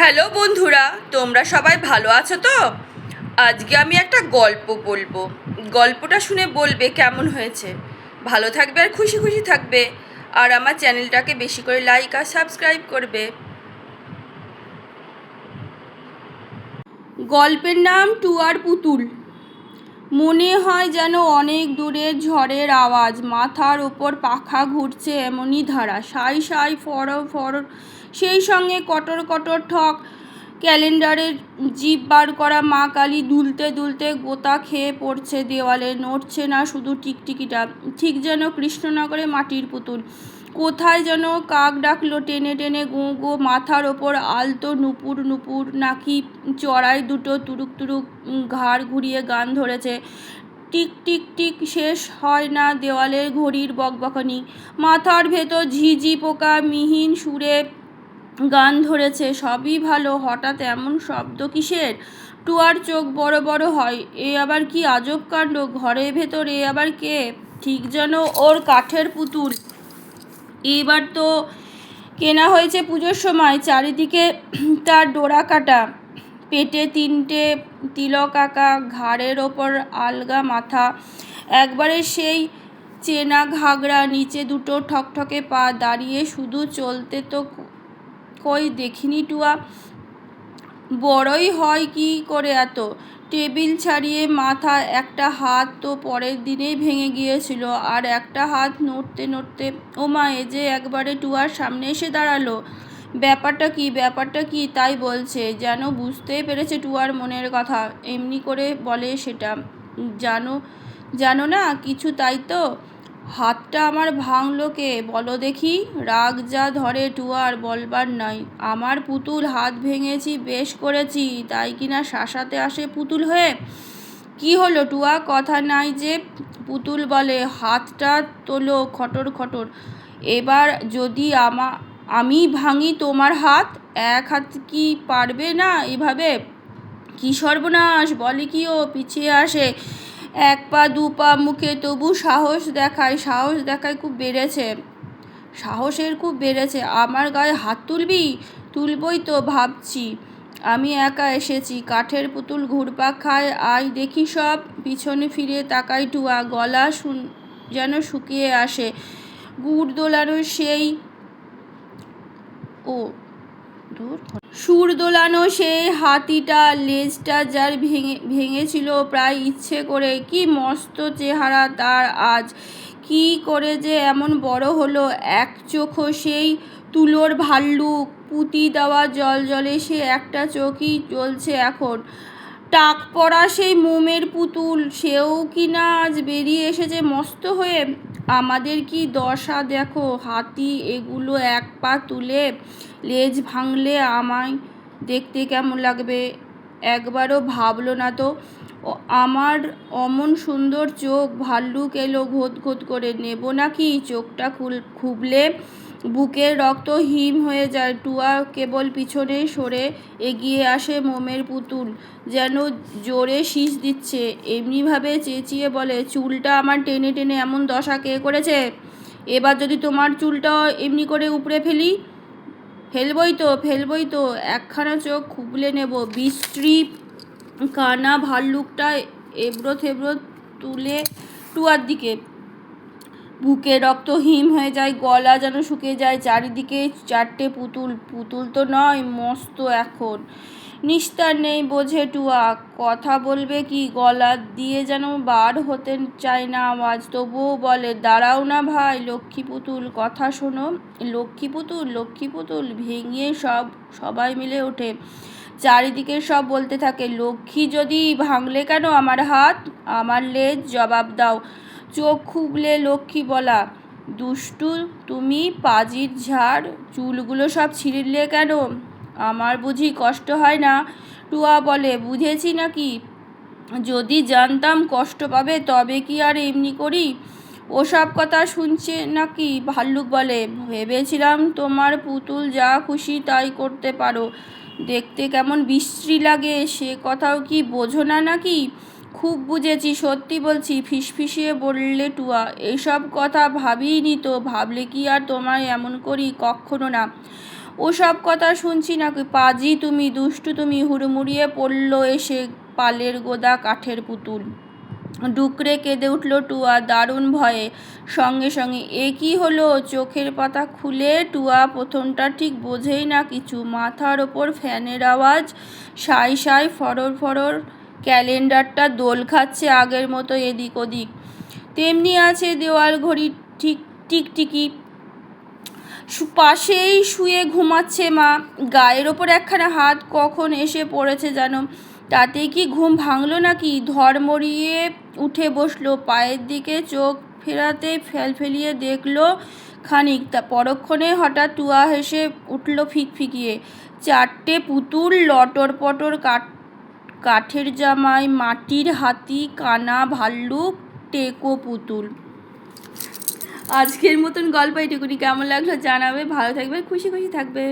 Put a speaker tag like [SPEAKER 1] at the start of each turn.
[SPEAKER 1] Hello বন্ধুরা, তোমরা সবাই ভালো আছো তো? আজকে আমি একটা গল্প বলবো। গল্পটা শুনে বলবে কেমন হয়েছে। ভালো থাকবে আর খুশি খুশি থাকবে। আর আমার চ্যানেলটাকে বেশি করে লাইক আর সাবস্ক্রাইব করবে। গল্পের নাম টুয়ার পুতুল। মনে হয় যেন অনেক দূরের ঝড়ের আওয়াজ, মাথার ওপর পাখা ঘুরছে এমনই ধারা, সাই সাই ফর ফর, সেই সঙ্গে কটর কটর ঠক। ক্যালেন্ডারের জিভ বার করা মা কালী দুলতে দুলতে গোতা খেয়ে পড়ছে দেওয়ালে, নড়ছে না শুধু টিকটিকিটা, ঠিক যেন কৃষ্ণনগরে মাটির পুতুল। কোথায় যেন কাক ডাকলো টেনে টেনে, গো গো, মাথার ওপর আলতো নুপুর নুপুর, নাকি চড়াই দুটো তুরুক তুরুক ঘাড় ঘুরিয়ে গান ধরেছে। টিক টিক টিক, শেষ হয় না দেওয়ালের ঘড়ির বকবকানি। মাথার ভেতর ঝিঝি পোকা মিহিন সুরে গান ধরেছে। সবই ভালো, হঠাৎ এমন শব্দ কিসের? টুয়ার চোখ বড় বড় হয়। এ আবার কি আজব কাণ্ড! ঘরের ভেতর এ আবার কে? ঠিক যেন ওর কাঠের পুতুল। এবার তো কেনা হয়েছে পুজোর সময়। চারিদিকে তার ডোরা কাটা, পেটে তিনটে তিলক আঁকা, ঘাড়ের ওপর আলগা মাথা, একবারে সেই চেনা ঘাগরা, নিচে দুটো ঠকঠকে পা, দাঁড়িয়ে শুধু চলতে তো কই দেখিনি টুয়া। বড়ই হয় কি করে এত? টেবিল ছাড়িয়ে মাথা, একটা হাত তো পরের দিনেই ভেঙে গিয়েছিল, আর একটা হাত নড়তে নড়তে ওমা, এ যে একবারে টুয়ার সামনে এসে দাঁড়ালো। ব্যাপারটা কি তাই বলছে, যেন বুঝতেই পেরেছে টুয়ার মনের কথা, এমনি করে বলে সেটা। জানো জানো না কিছু, তাই তো? হাতটা আমার ভাঙলো কে বলো দেখি? রাগ যা ধরে টুয়ার বলবার নয়। আমার পুতুল, হাত ভেঙেছি বেশ করেছি, তাই কিনা শাসাতে আসে পুতুল হয়ে। কি হলো টুয়া, কথা নাই যে? পুতুল বলে, হাতটা তোলো খটর খটর। এবার যদি আমি ভাঙি তোমার হাত, এক হাত কি পারবে না এভাবে? কি সর্বনাশ! বলে কি ও? পিছিয়ে আসে এক পা দু পা মুখে, তবু সাহস দেখায় খুব বেড়েছে। সাহসের খুব বেড়েছে। আমার গায়ে হাত তুলবি? তুলবই তো ভাবছি। আমি একা এসেছি, কাঠের পুতুল ঘুরপাক খায়, আয় দেখি সব। পিছনে ফিরে তাকাই টুয়া, গলা যেন শুকিয়ে আসে। গুড় দোলানো সেই ও সুর দোলানো সেই হাতিটা, লেজটা যার ভেঙেছিল প্রায় ইচ্ছে করে। কি মস্ত চেহারা তার আজ! কি করে যে এমন বড় হলো! এক চোখও সেই তুলোর ভাল্লুক, পুঁতি দেওয়া জলে সে একটা চোখই জ্বলছে এখন। টাক পড়া সেই মোমের পুতুল, সেও কি না আজ বেরিয়ে এসেছে মস্ত হয়ে। আমাদের কি দশা দেখো, হাতি এগুলো এক পা তুলে লেজ ভাঙলে আমায় দেখতে কেমন লাগবে? একবারও ভাবলো না তো? আমার অমন সুন্দর চোখ, ভাল্লুক এলো ঘোত ঘোত করে, নেব নাকি? চোখটা খুবলে বুকের রক্ত হিম হয়ে যায়। টুয়া কেবল পিছনে সরে এগিয়ে আসে। মোমের পুতুল যেন জোরে শীষ দিচ্ছে, এমনিভাবে চেঁচিয়ে বলে, চুলটা আমার টেনে টেনে এমন দশা কে করেছে? এবার যদি তোমার চুলটাও এমনি করে উপড়ে ফেলবই তো, একখানা চোখ খুবলে নেব। বিশ্রী কানা ভাল্লুকটা এবড়ো থেবড়ো তুলে টুয়ার দিকে। বুকে রক্ত হিম হয়ে যায়, গলা যেন শুকিয়ে যায়। চারিদিকে চারটে পুতুল তো নয়, মস্ত এখন। নিস্তার নেই বোঝে টুয়া, কথা বলবে কি? গলা দিয়ে যেন বার হতে চায় না আওয়াজ, তবুও বলে, দাঁড়াও না ভাই লক্ষ্মী পুতুল, কথা শোনো। লক্ষ্মী পুতুল ভেঙে সবাই মিলে ওঠে। চারিদিকে সব বলতে থাকে, লক্ষ্মী যদি ভাঙলে কেন আমার হাত, আমার লেজ? জবাব দাও। চোখ খুবলে লক্ষ্মী বলা, দুষ্টু তুমি, পাজির ঝাড়, চুলগুলো সব ছিঁড়লে কেন? আমার বুঝি কষ্ট হয় না? টুয়া বলে, বুঝেছি নাকি? যদি জানতাম কষ্ট পাবে তবে কি আর এমনি করি? ওসব কথা শুনছে নাকি? ভাল্লুক বলে, ভেবেছিলাম তোমার পুতুল যা খুশি তাই করতে পারো, দেখতে কেমন বিশ্রী লাগে, সে কথাও কি বোঝো না নাকি? খুব বুঝেছি, সত্যি বলছি, ফিসফিসিয়ে বললে টুয়া। এসব কথা ভাবিনি তো, ভাবলে কি আর তোমায় এমন করি? কক্ষনো না। ওসব কথা শুনছি নাকি, পাজি তুমি, দুষ্টু তুমি। হুড়মুড়িয়ে পড়ল এসে পালের গোদা কাঠের পুতুল। ডুকরে কেঁদে উঠল টুয়া দারুণ ভয়ে। সঙ্গে সঙ্গে এ কী হলো? চোখের পাতা খুলে টুয়া প্রথমটা ঠিক বোঝেই না কিছু। মাথার ওপর ফ্যানের আওয়াজ, সাই সাই ফরর ফরর। ক্যালেন্ডারটা দোল খাচ্ছে আগের মতো এদিক ওদিক। তেমনি আছে দেওয়াল ঘড়ি ঠিক টিকটিকি। পাশেই শুয়ে ঘুমাচ্ছে মা। গায়ের ওপর একখানা হাত কখন এসে পড়েছে যেন। তাতেই কি ঘুম ভাঙল নাকি? ধড়মড়িয়ে উঠে বসলো। পায়ের দিকে চোখ ফেরাতে ফেলফেলিয়ে দেখলো খানিক, তা পরক্ষণে হঠাৎ টুয়া হেসে উঠল ফিকফিকিয়ে। 4টে পুতুল, লটর পটর কাঠের জামাই, মাটির হাতি, কানা ভাল্লুক, টেকো পুতুল। আজকের মতন গল্প এইটুকুনি। কেমন লাগলো জানাবে। ভালো থাকবে, খুশি খুশি থাকবে।